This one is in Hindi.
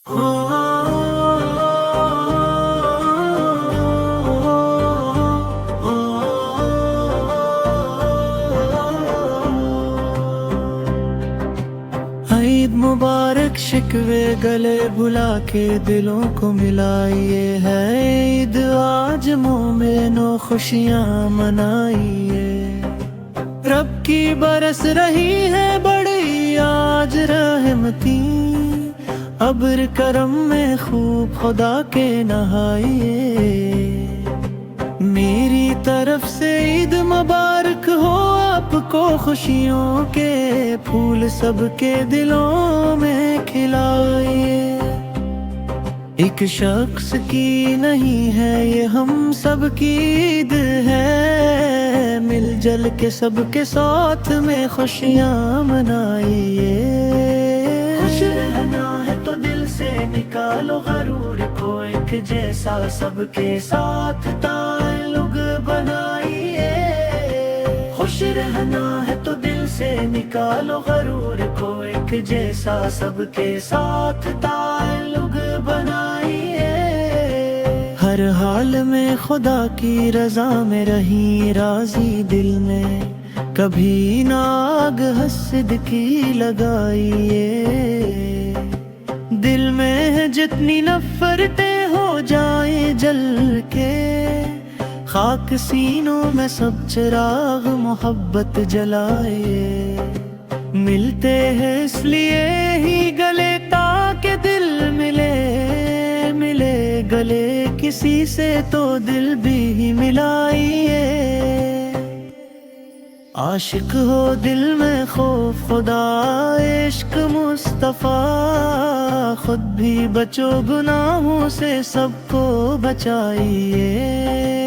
ईद मुबारक, शिकवे गले भुला के दिलों को मिलाइए। है ईद आज मोमिनो, खुशियाँ मनाइए। रब की बरस रही है बड़ी आज रहमती, अब्र करम में खूब खुदा के नहाइए। मेरी तरफ से ईद मुबारक हो आपको, खुशियों के फूल सबके दिलों में खिलाइए। एक शख्स की नहीं है ये, हम सब की ईद है। मिल जल के सबके साथ में खुशियाँ मनाइए। खुश रहना है तो दिल से निकालो गरूर को, एक जैसा सबके साथ ताल्लुक बनाइए। खुश रहना है तो दिल से निकालो गरूर को, एक जैसा सबके साथ ताल्लुक बनाइए। हर हाल में खुदा की रजा में रही राजी दिल में, कभी नाग हसद की लगाइए। दिल में है जितनी नफरतें हो जाए जल के, खाक सीनों में सब चिराग मोहब्बत जलाए। मिलते हैं इसलिए ही गले, ताकि दिल मिले गले किसी से तो दिल भी मिलाइए। आशिक हो दिल में खौफ खुदा, इश्क मुस्तफा, खुद भी बचो गुनाहों से सबको बचाइए।